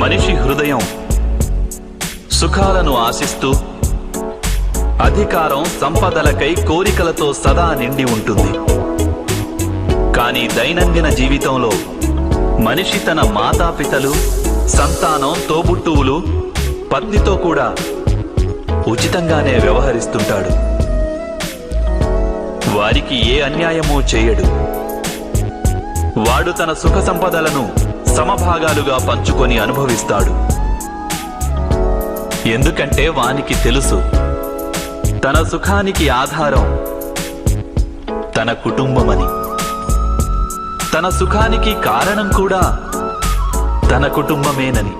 మనిషి హృదయం సుఖాలను ఆశిస్తూ అధికారం సంపదలకై కోరికలతో సదా నిండి ఉంటుంది. కానీ దైనందిన జీవితంలో మనిషి తన మాతాపితలు, సంతానం, తోబుట్టువులు, పత్నితో కూడా ఉచితంగానే వ్యవహరిస్తుంటాడు. వారికి ఏ అన్యాయమూ చేయడు. వాడు తన సుఖ సంపదలను సమభాగాలుగా పంచుకొని అనుభవిస్తాడు. ఎందుకంటే వానికి తెలుసు, తన సుఖానికి ఆధారం తన కుటుంబమని. తన సుఖానికి కారణం కూడా తన కుటుంబమేనని.